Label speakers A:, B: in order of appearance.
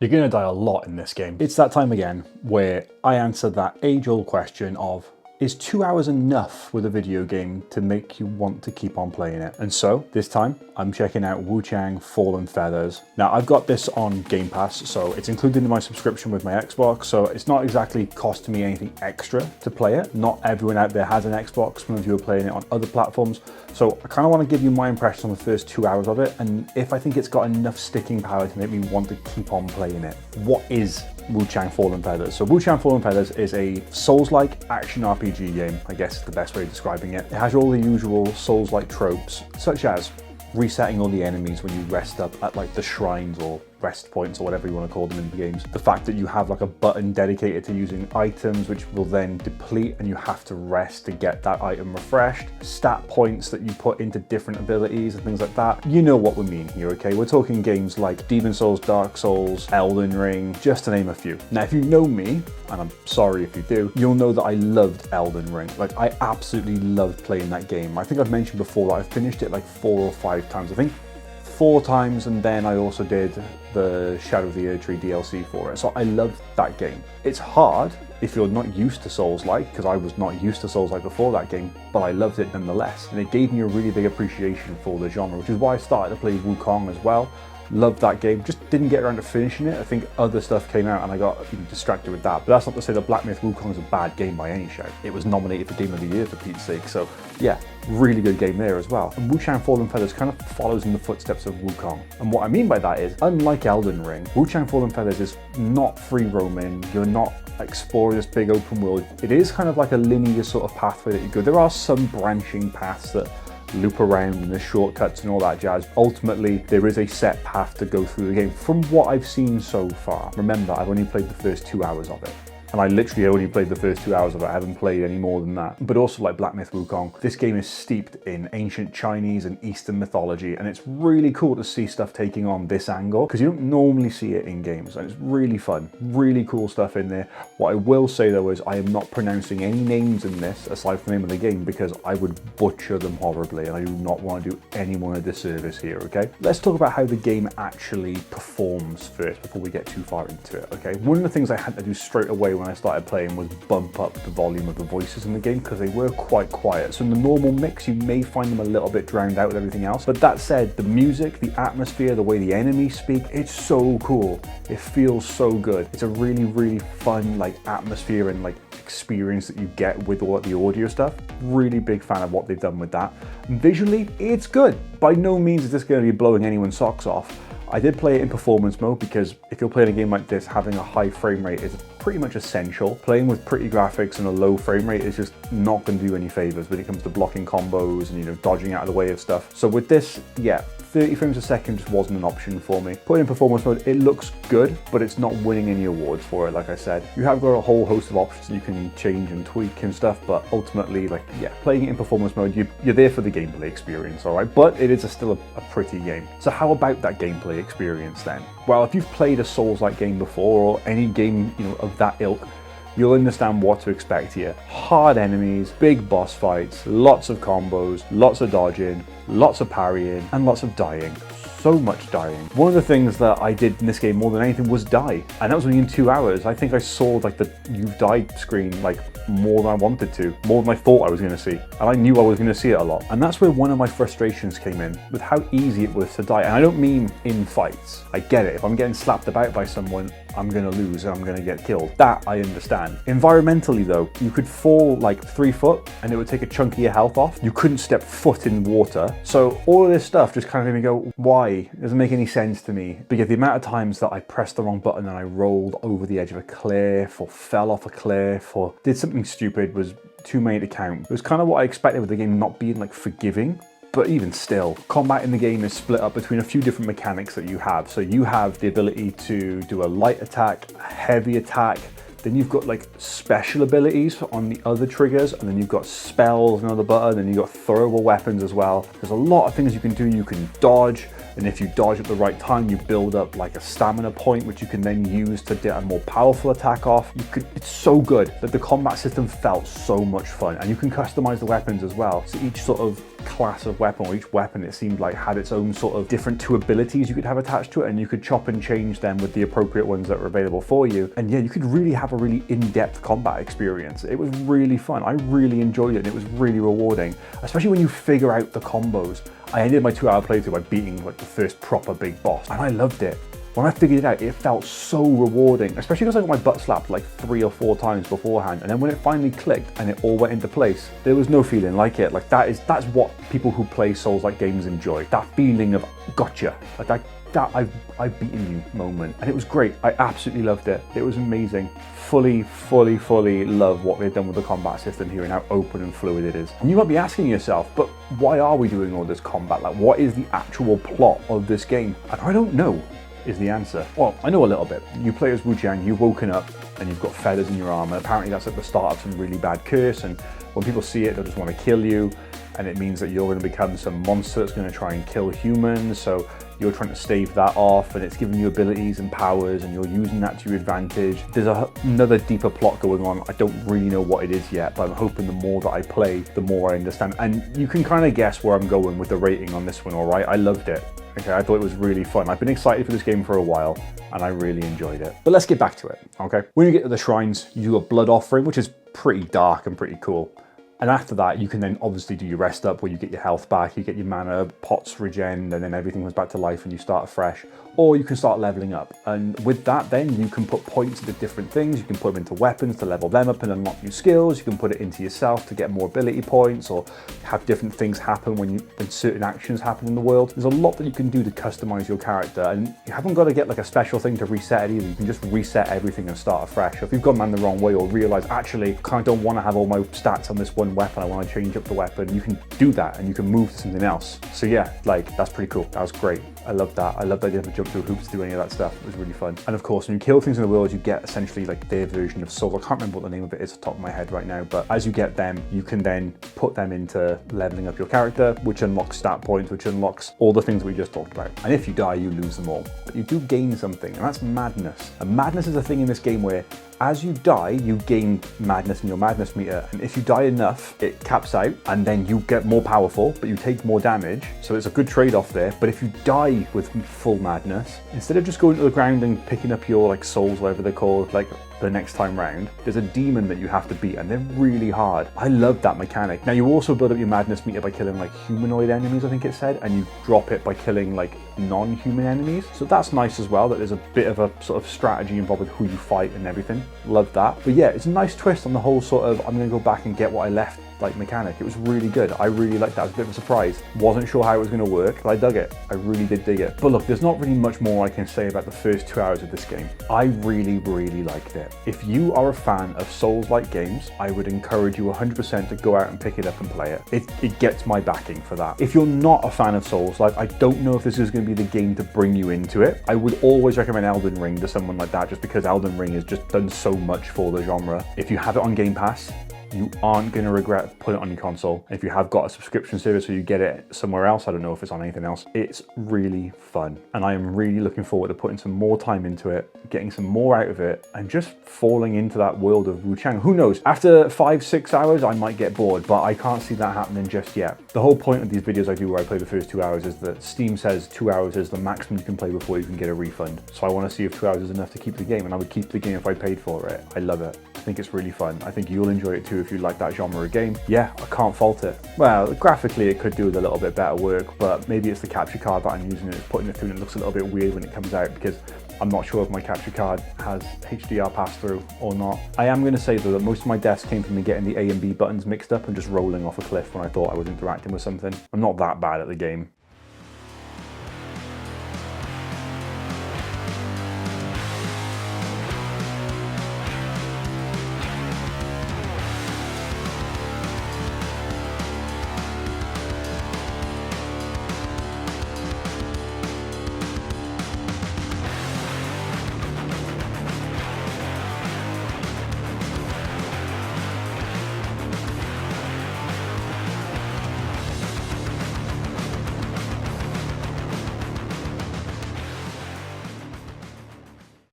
A: You're gonna die a lot in this game. It's that time again where I answer that age-old question of, is 2 hours enough with a video game to make you want to keep on playing it? And so this time I'm checking out Wuchang Fallen Feathers. Now I've got this on Game Pass, so it's included in my subscription with my Xbox, so it's not exactly costing me anything extra to play it. Not everyone out there has an Xbox, some of you are playing it on other platforms. So I kind of want to give you my impression on the first 2 hours of it, and if I think it's got enough sticking power to make me want to keep on playing it. What is Wuchang Fallen Feathers? So Wuchang Fallen Feathers is a Souls-like action RPG game, I guess is the best way of describing it. It has all the usual Souls-like tropes, such as resetting all the enemies when you rest up at like the shrines or rest points or whatever you want to call them in the games. The fact that you have like a button dedicated to using items which will then deplete and you have to rest to get that item refreshed. Stat points that you put into different abilities and things like that. You know what we mean here, okay? We're talking games like Demon Souls, Dark Souls, Elden Ring, just to name a few. Now, if you know me, and I'm sorry if you do, you'll know that I loved Elden Ring. Like, I absolutely loved playing that game. I think I've mentioned before that I've finished it like 4 or 5 times. I think 4 times, and then I also did the Shadow of the Erdtree DLC for it. So I loved that game. It's hard if you're not used to Souls-like, because I was not used to Souls-like before that game, but I loved it nonetheless. And it gave me a really big appreciation for the genre, which is why I started to play Wuchang as well. Loved that game, just didn't get around to finishing it. I think other stuff came out and I got distracted with that. But that's not to say that Black Myth Wukong is a bad game by any shout. It was nominated for Game of the Year for Pete's sake, so yeah, really good game there as well. And Wuchang Fallen Feathers kind of follows in the footsteps of Wukong. And what I mean by that is, unlike Elden Ring, Wuchang Fallen Feathers is not free roaming. You're not exploring this big open world. It is kind of like a linear sort of pathway that you go. There are some branching paths that loop around and the shortcuts and all that jazz. Ultimately, there is a set path to go through the game from what I've seen so far. Remember, I've only played the first 2 hours of it. And I literally only played the first 2 hours of it. I haven't played any more than that. But also like Black Myth Wukong, this game is steeped in ancient Chinese and Eastern mythology. And it's really cool to see stuff taking on this angle because you don't normally see it in games. And it's really fun, really cool stuff in there. What I will say though is I am not pronouncing any names in this aside from the name of the game because I would butcher them horribly. And I do not want to do anyone a disservice here, okay? Let's talk about how the game actually performs first before we get too far into it, okay? One of the things I had to do straight away when I started playing was bump up the volume of the voices in the game because they were quite quiet. So in the normal mix, you may find them a little bit drowned out with everything else. But that said, the music, the atmosphere, the way the enemies speak, it's so cool. It feels so good. It's a really, really fun like atmosphere and like experience that you get with all the audio stuff. Really big fan of what they've done with that. And visually, it's good. By no means is this going to be blowing anyone's socks off. I did play it in performance mode because if you're playing a game like this, having a high frame rate is pretty much essential. Playing with pretty graphics and a low frame rate is just not going to do any favors when it comes to blocking combos and, dodging out of the way of stuff. So with this, yeah, 30 frames a second just wasn't an option for me. Put it in performance mode, it looks good, but it's not winning any awards for it, like I said. You have got a whole host of options you can change and tweak and stuff, but ultimately, like, yeah, playing it in performance mode, you're there for the gameplay experience, all right? But it is still a pretty game. So how about that gameplay experience then? Well, if you've played a Souls-like game before, or any game, of that ilk, you'll understand what to expect here. Hard enemies, big boss fights, lots of combos, lots of dodging, lots of parrying, and lots of dying. So much dying. One of the things that I did in this game more than anything was die. And that was only in 2 hours. I think I saw like the "you've died" screen like more than I wanted to, more than I thought I was gonna see. And I knew I was gonna see it a lot. And that's where one of my frustrations came in with how easy it was to die. And I don't mean in fights. I get it. If I'm getting slapped about by someone, I'm gonna lose and I'm gonna get killed. That I understand. Environmentally though, you could fall like 3 foot and it would take a chunk of your health off. You couldn't step foot in water. So all of this stuff just kind of made me go, why? It doesn't make any sense to me. Because the amount of times that I pressed the wrong button and I rolled over the edge of a cliff or fell off a cliff or did something stupid was too many to count. It was kind of what I expected with the game not being like forgiving. But even still, combat in the game is split up between a few different mechanics that you have. So you have the ability to do a light attack, a heavy attack, then you've got like special abilities on the other triggers, and then you've got spells and another button, and you've got throwable weapons as well. There's a lot of things you can do. You can dodge, and if you dodge at the right time, you build up like a stamina point, which you can then use to get a more powerful attack off. It's so good that the combat system felt so much fun, and you can customize the weapons as well. So each sort of class of weapon, or each weapon, it seemed like had its own sort of different two abilities you could have attached to it, and you could chop and change them with the appropriate ones that were available for you. And yeah, you could really have a really in-depth combat experience. It was really fun. I really enjoyed it, and it was really rewarding, especially when you figure out the combos. I ended my 2-hour playthrough by beating like the first proper big boss, and I loved it. When I figured it out, it felt so rewarding, especially because I got my butt slapped like 3 or 4 times beforehand, and then when it finally clicked and it all went into place, there was no feeling like it. Like that's what people who play Souls-like games enjoy. That feeling of gotcha, like that I've beaten you moment, and it was great. I absolutely loved it. It was amazing. Fully love what they've done with the combat system here and how open and fluid it is. And you might be asking yourself, but why are we doing all this combat? Like, what is the actual plot of this game? And I don't know is the answer. Well, I know a little bit. You play as Wuchang, you've woken up and you've got feathers in your armor. Apparently that's at the start of some really bad curse, and when people see it, they'll just want to kill you, and it means that you're going to become some monster that's going to try and kill humans, so you're trying to stave that off, and it's giving you abilities and powers, and you're using that to your advantage. There's another deeper plot going on. I don't really know what it is yet, but I'm hoping the more that I play, the more I understand. And you can kind of guess where I'm going with the rating on this one, all right? I loved it. Okay, I thought it was really fun. I've been excited for this game for a while, and I really enjoyed it. But let's get back to it, okay? When you get to the shrines, you do a blood offering, which is pretty dark and pretty cool. And after that, you can then obviously do your rest up, where you get your health back, you get your mana pots regen, and then everything comes back to life and you start afresh. Or you can start leveling up. And with that, then you can put points into different things. You can put them into weapons to level them up and unlock new skills. You can put it into yourself to get more ability points, or have different things happen when certain actions happen in the world. There's a lot that you can do to customize your character, and you haven't got to get like a special thing to reset it either. You can just reset everything and start afresh. So if you've gone man the wrong way, or realize actually I kind of don't want to have all my stats on this one weapon, I want to change up the weapon, you can do that and you can move to something else. So yeah, like that's pretty cool. That was great. I love that. I love that you didn't have to jump through hoops to do any of that stuff. It was really fun. And of course, when you kill things in the world, you get essentially like their version of souls. I can't remember what the name of it is off the top of my head right now, but as you get them, you can then put them into leveling up your character, which unlocks stat points, which unlocks all the things we just talked about. And if you die, you lose them all. But you do gain something, and that's madness. And madness is a thing in this game where as you die, you gain madness in your madness meter, and if you die enough, it caps out, and then you get more powerful, but you take more damage, so it's a good trade-off there. But if you die with full madness, instead of just going to the ground and picking up your like souls, whatever they're called, like the next time round, there's a demon that you have to beat, and they're really hard. I love that mechanic. Now you also build up your madness meter by killing like humanoid enemies, I think it said, and you drop it by killing like non-human enemies. So that's nice as well, that there's a bit of a sort of strategy involved with who you fight and everything. Love that. But yeah, it's a nice twist on the whole sort of I'm gonna go back and get what I left like mechanic. It was really good. I really liked that. It was a bit of a surprise. Wasn't sure how it was going to work, but I dug it. I really did dig it. But look, there's not really much more I can say about the first 2 hours of this game. I really liked it. If you are a fan of Souls-like games, I would encourage you 100% to go out and pick it up and play it. It gets my backing for that. If you're not a fan of Souls-like, I don't know if this is going to be the game to bring you into it. I would always recommend Elden Ring to someone like that, just because Elden Ring has just done so much for the genre. If you have it on Game Pass, you aren't going to regret putting it on your console. If you have got a subscription service or you get it somewhere else, I don't know if it's on anything else, it's really fun. And I am really looking forward to putting some more time into it, getting some more out of it, and just falling into that world of Wuchang. Who knows? After 5-6 hours, I might get bored, but I can't see that happening just yet. The whole point of these videos I do where I play the first 2 hours is that Steam says 2 hours is the maximum you can play before you can get a refund. So I want to see if 2 hours is enough to keep the game, and I would keep the game if I paid for it. I love it. I think it's really fun. I think you'll enjoy it too if you like that genre of game. Yeah, I can't fault it. Well, graphically it could do with a little bit better work, but maybe it's the capture card that I'm using and it's putting it through and it looks a little bit weird when it comes out, because I'm not sure if my capture card has HDR pass-through or not. I am going to say though that most of my deaths came from me getting the A and B buttons mixed up and just rolling off a cliff when I thought I was interacting with something. I'm not that bad at the game.